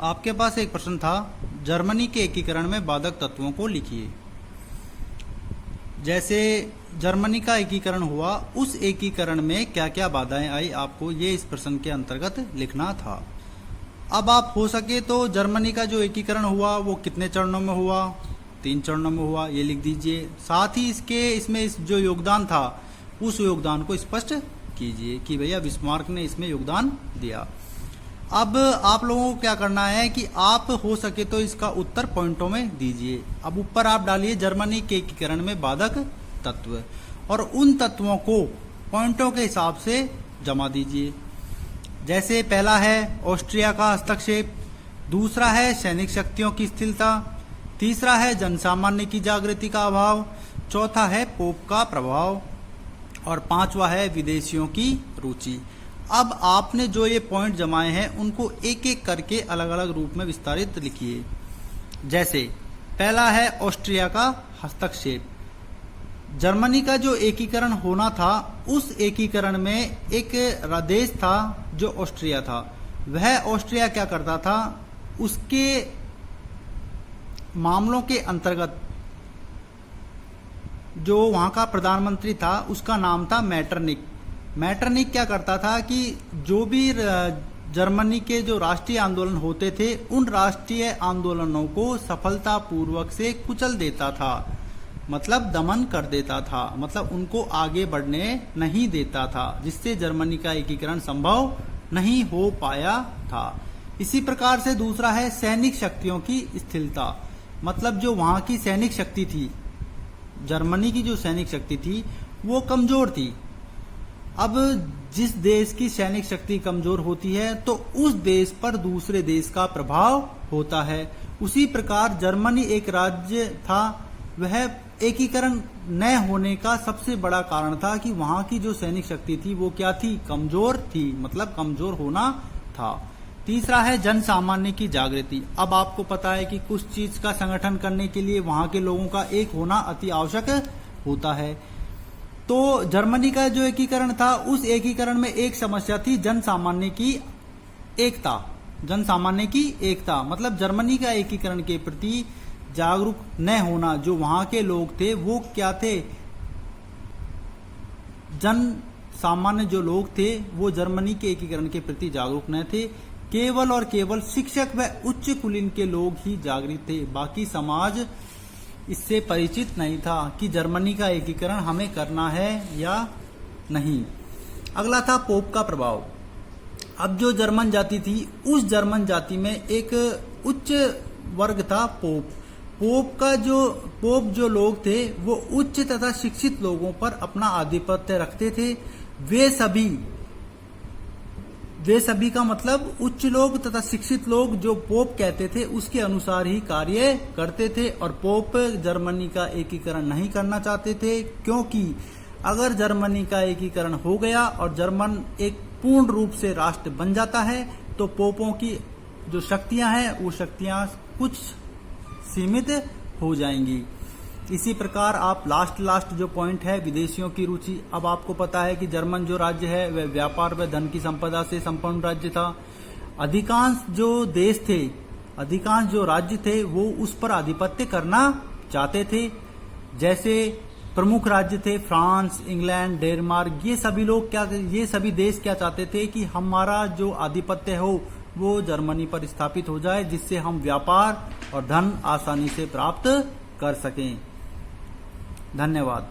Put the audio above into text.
आपके पास एक प्रश्न था, जर्मनी के एकीकरण में बाधक तत्वों को लिखिए। जैसे जर्मनी का एकीकरण हुआ, उस एकीकरण में क्या क्या बाधाएं आई, आपको ये इस प्रश्न के अंतर्गत लिखना था। अब आप हो सके तो जर्मनी का जो एकीकरण हुआ वो कितने चरणों में हुआ, 3 चरणों में हुआ, ये लिख दीजिए। साथ ही इसमें जो योगदान था उस योगदान को स्पष्ट कीजिए कि भैया बिस्मार्क ने इसमें योगदान दिया। अब आप लोगों को क्या करना है कि आप हो सके तो इसका उत्तर पॉइंटों में दीजिए। अब ऊपर आप डालिए जर्मनी के एकीकरण में बाधक तत्व, और उन तत्वों को पॉइंटों के हिसाब से जमा दीजिए। जैसे पहला है ऑस्ट्रिया का हस्तक्षेप, दूसरा है सैनिक शक्तियों की स्थिरता, तीसरा है जनसामान्य की जागृति का अभाव, चौथा है पोप का प्रभाव, और पांचवा है विदेशियों की रुचि। अब आपने जो ये पॉइंट जमाए हैं उनको एक एक करके अलग अलग रूप में विस्तारित लिखिए। जैसे पहला है ऑस्ट्रिया का हस्तक्षेप। जर्मनी का जो एकीकरण होना था, उस एकीकरण में एक देश था जो ऑस्ट्रिया था। वह ऑस्ट्रिया क्या करता था, उसके मामलों के अंतर्गत जो वहां का प्रधानमंत्री था उसका नाम था मैटरनिक। मैटरनिक क्या करता था कि जो भी जर्मनी के जो राष्ट्रीय आंदोलन होते थे उन राष्ट्रीय आंदोलनों को सफलतापूर्वक से कुचल देता था, मतलब दमन कर देता था, मतलब उनको आगे बढ़ने नहीं देता था, जिससे जर्मनी का एकीकरण संभव नहीं हो पाया था। इसी प्रकार से दूसरा है सैनिक शक्तियों की स्थिरता, मतलब जो वहां की सैनिक शक्ति थी, जर्मनी की जो सैनिक शक्ति थी वो कमजोर थी। अब जिस देश की सैनिक शक्ति कमजोर होती है तो उस देश पर दूसरे देश का प्रभाव होता है। उसी प्रकार जर्मनी एक राज्य था, वह एकीकरण न होने का सबसे बड़ा कारण था कि वहां की जो सैनिक शक्ति थी वो क्या थी, कमजोर थी, मतलब कमजोर होना था। तीसरा है जन सामान्य की जागृति। अब आपको पता है कि कुछ चीज का संगठन करने के लिए वहां के लोगों का एक होना अति आवश्यक होता है। तो जर्मनी का जो एकीकरण था, उस एकीकरण में एक समस्या थी जन सामान्य की एकता। जन सामान्य की एकता मतलब जर्मनी का एकीकरण के प्रति जागरूक न होना। जो वहां के लोग थे वो क्या थे, जन सामान्य जो लोग थे वो जर्मनी के एकीकरण के प्रति जागरूक न थे। केवल और केवल शिक्षक व उच्च कुलीन के लोग ही जागृत थे, बाकी समाज इससे परिचित नहीं था कि जर्मनी का एकीकरण हमें करना है या नहीं। अगला था पोप का प्रभाव। अब जो जर्मन जाति थी, उस जर्मन जाति में एक उच्च वर्ग था पोप। पोप जो लोग थे वो उच्च तथा शिक्षित लोगों पर अपना आधिपत्य रखते थे। वे सभी का मतलब उच्च लोग तथा शिक्षित लोग जो पोप कहते थे उसके अनुसार ही कार्य करते थे, और पोप जर्मनी का एकीकरण नहीं करना चाहते थे, क्योंकि अगर जर्मनी का एकीकरण हो गया और जर्मन एक पूर्ण रूप से राष्ट्र बन जाता है तो पोपों की जो शक्तियां हैं वो शक्तियां कुछ सीमित हो जाएंगी। इसी प्रकार आप लास्ट जो पॉइंट है विदेशियों की रुचि। अब आपको पता है कि जर्मन जो राज्य है वह व्यापार व धन की संपदा से संपन्न राज्य था। अधिकांश जो राज्य थे वो उस पर आधिपत्य करना चाहते थे। जैसे प्रमुख राज्य थे फ्रांस, इंग्लैंड, डेनमार्क, ये सभी देश क्या चाहते थे कि हमारा जो आधिपत्य हो वो जर्मनी पर स्थापित हो जाए, जिससे हम व्यापार और धन आसानी से प्राप्त कर सकें। धन्यवाद।